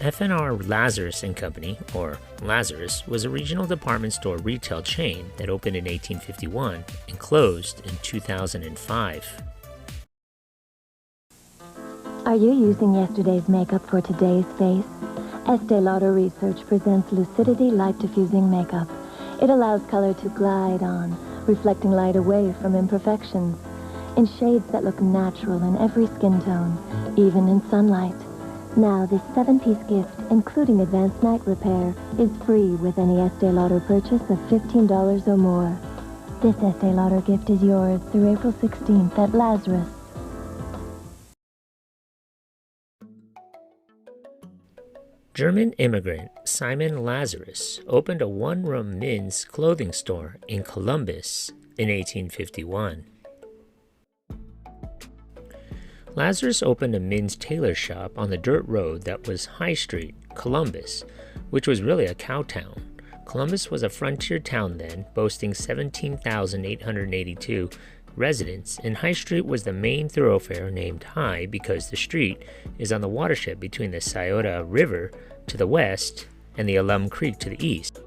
F&R Lazarus Company, or Lazarus, was a regional department store retail chain that opened in 1851 and closed in 2005. Are you using yesterday's makeup for today's face? Estee Lauder Research presents Lucidity Light Diffusing Makeup. It allows color to glide on, reflecting light away from imperfections, in shades that look natural in every skin tone, even in sunlight. Now, this 7-piece gift, including advanced night repair, is free with any Estee Lauder purchase of $15 or more. This Estee Lauder gift is yours through April 16th at Lazarus. German immigrant Simon Lazarus opened a one-room men's clothing store in Columbus in 1851. Lazarus opened a men's tailor shop on the dirt road that was High Street, Columbus, which was really a cow town. Columbus was a frontier town then, boasting 17,882 residents, and High Street was the main thoroughfare named High because the street is on the watershed between the Scioto River to the west and the Alum Creek to the east.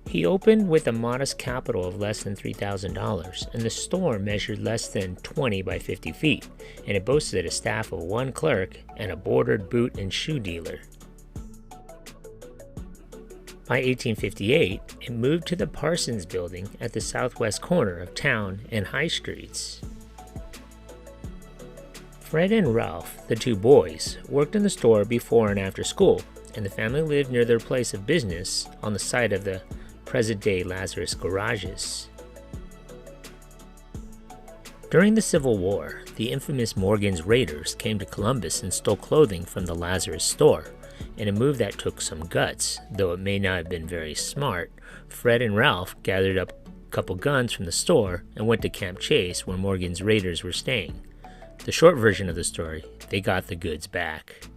He opened with a modest capital of less than $3,000, and the store measured less than 20 by 50 feet, and it boasted a staff of 1 clerk and a boarded boot and shoe dealer. By 1858, it moved to the Parsons Building at the southwest corner of Town and High Streets. Fred and Ralph, the 2 boys, worked in the store before and after school, and the family lived near their place of business on the site of the present-day Lazarus garages. During the Civil War, the infamous Morgan's Raiders came to Columbus and stole clothing from the Lazarus store. In a move that took some guts, though it may not have been very smart, Fred and Ralph gathered up a couple guns from the store and went to Camp Chase where Morgan's Raiders were staying. The short version of the story, they got the goods back.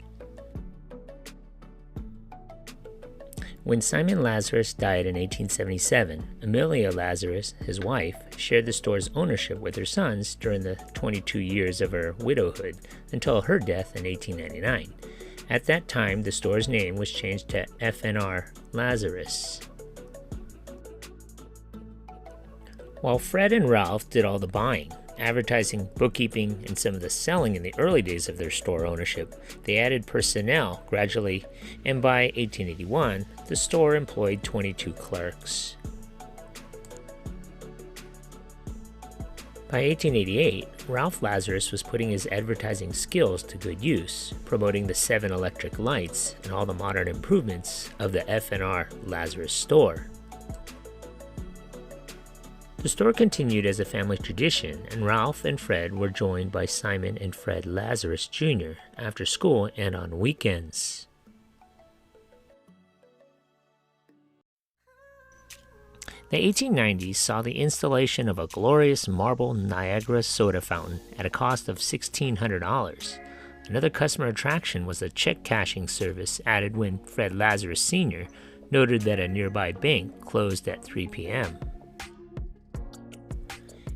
When Simon Lazarus died in 1877, Amelia Lazarus, his wife, shared the store's ownership with her sons during the 22 years of her widowhood until her death in 1899. At that time, the store's name was changed to F&R Lazarus. While Fred and Ralph did all the buying, advertising, bookkeeping, and some of the selling in the early days of their store ownership, they added personnel gradually, and by 1881, the store employed 22 clerks. By 1888, Ralph Lazarus was putting his advertising skills to good use, promoting the 7 electric lights and all the modern improvements of the F&R Lazarus store. The store continued as a family tradition, and Ralph and Fred were joined by Simon and Fred Lazarus Jr. after school and on weekends. The 1890s saw the installation of a glorious marble Niagara soda fountain at a cost of $1,600. Another customer attraction was a check cashing service added when Fred Lazarus Sr. noted that a nearby bank closed at 3 p.m.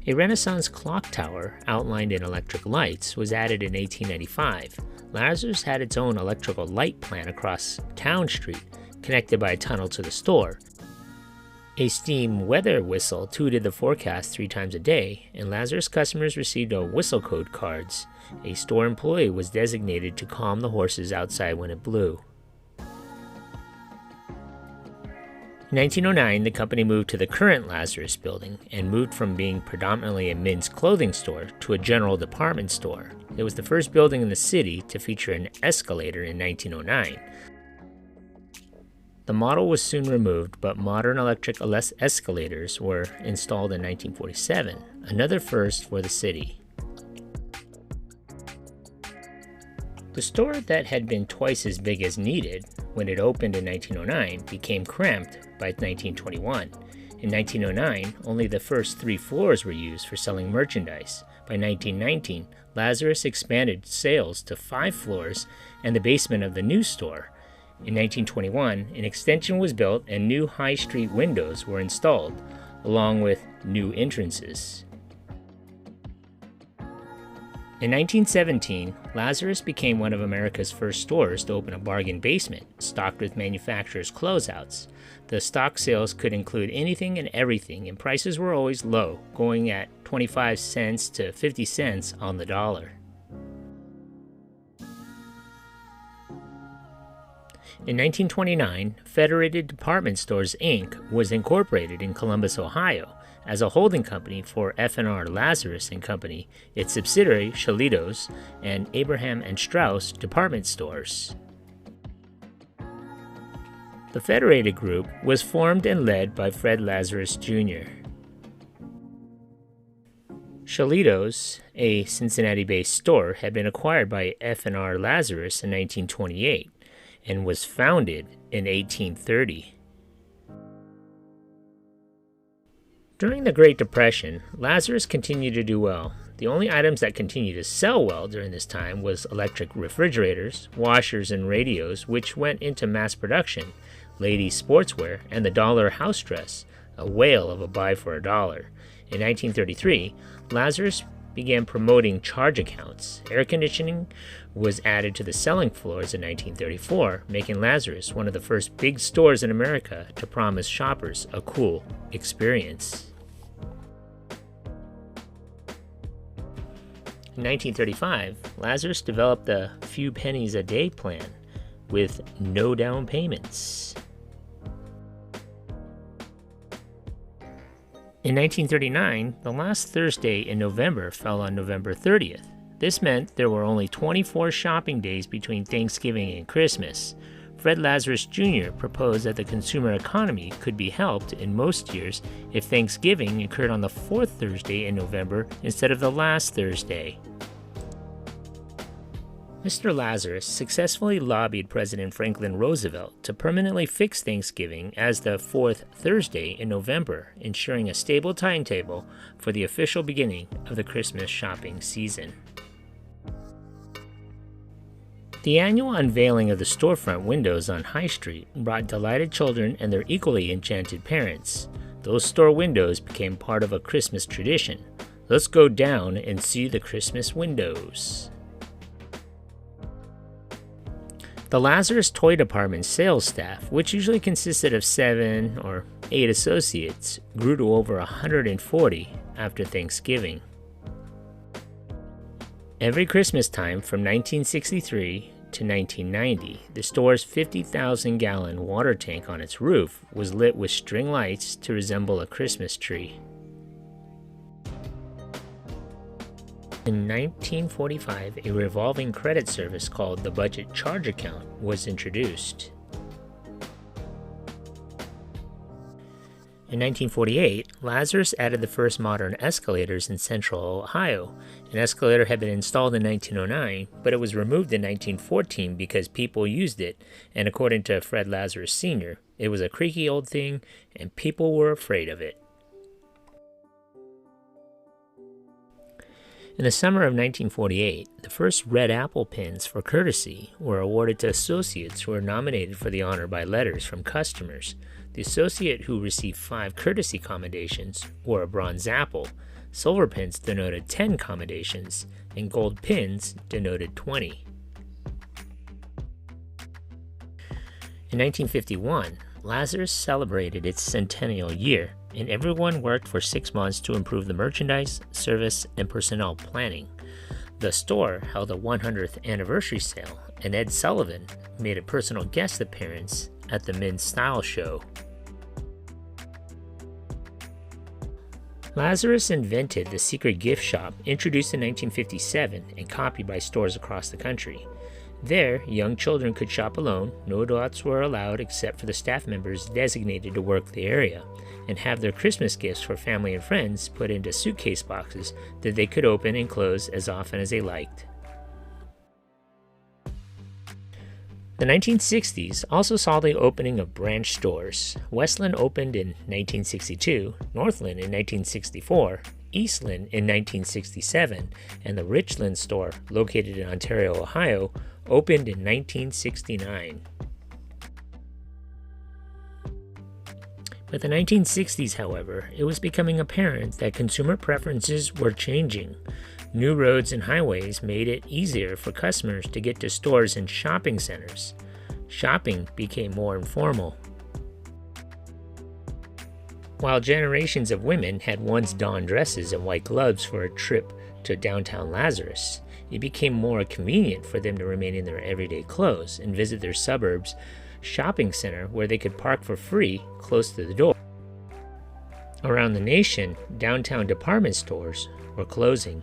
A Renaissance clock tower outlined in electric lights was added in 1895. Lazarus had its own electrical light plant across Town Street, connected by a tunnel to the store. A steam weather whistle tooted the forecast 3 times a day, and Lazarus customers received whistle code cards. A store employee was designated to calm the horses outside when it blew. In 1909, the company moved to the current Lazarus building and moved from being predominantly a men's clothing store to a general department store. It was the first building in the city to feature an escalator in 1909. The model was soon removed, but modern electric escalators were installed in 1947, another first for the city. The store that had been twice as big as needed when it opened in 1909 became cramped by 1921. In 1909, only the first 3 floors were used for selling merchandise. By 1919, Lazarus expanded sales to 5 floors and the basement of the new store. In 1921, an extension was built and new high street windows were installed, along with new entrances. In 1917, Lazarus became one of America's first stores to open a bargain basement, stocked with manufacturers' closeouts. The stock sales could include anything and everything, and prices were always low, going at 25 cents to 50 cents on the dollar. In 1929, Federated Department Stores, Inc. was incorporated in Columbus, Ohio, as a holding company for F&R Lazarus Company, its subsidiary Shalitos, and Abraham and Straus department stores. The Federated Group was formed and led by Fred Lazarus Jr. Shalitos, a Cincinnati-based store, had been acquired by F&R Lazarus in 1928 and was founded in 1830. During the Great Depression, Lazarus continued to do well. The only items that continued to sell well during this time was electric refrigerators, washers, and radios, which went into mass production, ladies' sportswear, and the dollar house dress, a whale of a buy for $1. In 1933, Lazarus began promoting charge accounts. Air conditioning was added to the selling floors in 1934, making Lazarus one of the first big stores in America to promise shoppers a cool experience. In 1935, Lazarus developed the few pennies a day plan with no down payments. In 1939, the last Thursday in November fell on November 30th. This meant there were only 24 shopping days between Thanksgiving and Christmas. Fred Lazarus Jr. proposed that the consumer economy could be helped in most years if Thanksgiving occurred on the fourth Thursday in November instead of the last Thursday. Mr. Lazarus successfully lobbied President Franklin Roosevelt to permanently fix Thanksgiving as the fourth Thursday in November, ensuring a stable timetable for the official beginning of the Christmas shopping season. The annual unveiling of the storefront windows on High Street brought delighted children and their equally enchanted parents. Those store windows became part of a Christmas tradition. Let's go down and see the Christmas windows. The Lazarus Toy Department sales staff, which usually consisted of 7 or 8 associates, grew to over 140 after Thanksgiving. Every Christmas time from 1963 to 1990, the store's 50,000-gallon water tank on its roof was lit with string lights to resemble a Christmas tree. In 1945, a revolving credit service called the Budget Charge Account was introduced. In 1948, Lazarus added the first modern escalators in central Ohio. An escalator had been installed in 1909, but it was removed in 1914 because people used it, and according to Fred Lazarus Sr., it was a creaky old thing and people were afraid of it. In the summer of 1948, the first Red Apple pins for courtesy were awarded to associates who were nominated for the honor by letters from customers. The associate who received 5 courtesy commendations wore a bronze apple, silver pins denoted 10 commendations, and gold pins denoted 20. In 1951, Lazarus celebrated its centennial year, and everyone worked for 6 months to improve the merchandise, service, and personnel planning. The store held a 100th anniversary sale, and Ed Sullivan made a personal guest appearance at the Men's Style Show. Lazarus invented the secret gift shop, introduced in 1957 and copied by stores across the country. There, young children could shop alone, no adults were allowed except for the staff members designated to work the area, and have their Christmas gifts for family and friends put into suitcase boxes that they could open and close as often as they liked. The 1960s also saw the opening of branch stores. Westland opened in 1962, Northland in 1964, Eastland in 1967, and the Richland store, located in Ontario, Ohio, opened in 1969. By the 1960s, however, it was becoming apparent that consumer preferences were changing. New roads and highways made it easier for customers to get to stores and shopping centers. Shopping became more informal. While generations of women had once donned dresses and white gloves for a trip to downtown Lazarus, it became more convenient for them to remain in their everyday clothes and visit their suburbs shopping center where they could park for free close to the door. Around the nation, downtown department stores were closing.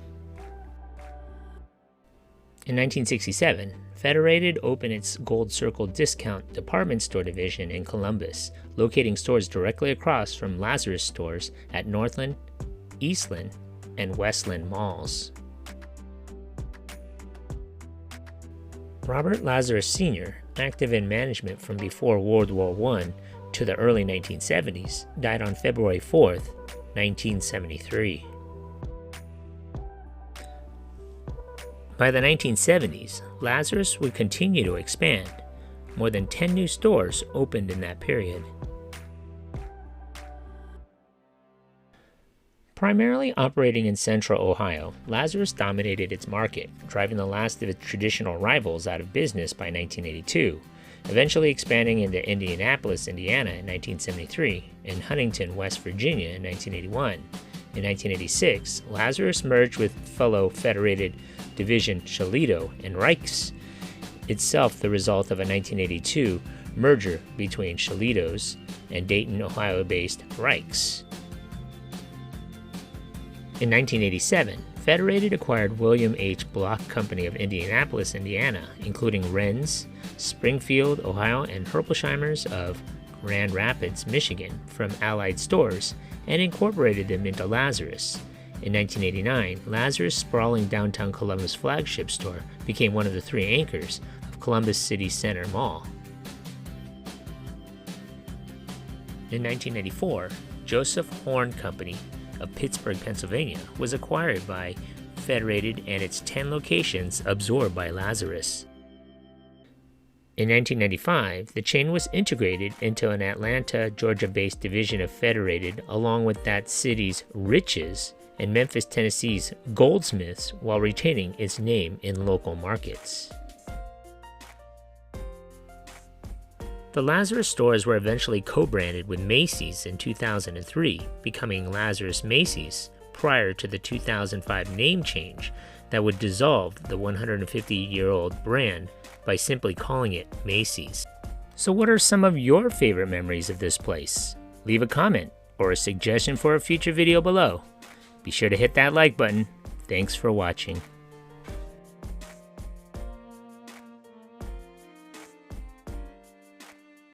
In 1967, Federated opened its Gold Circle discount department store division in Columbus, locating stores directly across from Lazarus stores at Northland, Eastland, and Westland malls. Robert Lazarus Sr., active in management from before World War I to the early 1970s, died on February 4, 1973. By the 1970s, Lazarus would continue to expand. More than 10 new stores opened in that period. Primarily operating in central Ohio, Lazarus dominated its market, driving the last of its traditional rivals out of business by 1982, eventually expanding into Indianapolis, Indiana in 1973, and Huntington, West Virginia in 1981. In 1986, Lazarus merged with fellow Federated division Shalito and Reichs, itself the result of a 1982 merger between Shalito's and Dayton, Ohio-based Reichs. In 1987, Federated acquired William H. Block Company of Indianapolis, Indiana, including Wren's, Springfield, Ohio, and Herpelsheimer's of Grand Rapids, Michigan, from Allied Stores, and incorporated them into Lazarus. In 1989, Lazarus' sprawling downtown Columbus flagship store became one of the three anchors of Columbus City Center Mall. In 1994, Joseph Horn Company of Pittsburgh, Pennsylvania, was acquired by Federated and its 10 locations absorbed by Lazarus. In 1995, the chain was integrated into an Atlanta, Georgia-based division of Federated, along with that city's Riches and Memphis, Tennessee's Goldsmiths, while retaining its name in local markets. The Lazarus stores were eventually co-branded with Macy's in 2003, becoming Lazarus Macy's prior to the 2005 name change that would dissolve the 150-year-old brand by simply calling it Macy's. So what are some of your favorite memories of this place? Leave a comment or a suggestion for a future video below. Be sure to hit that like button. Thanks for watching.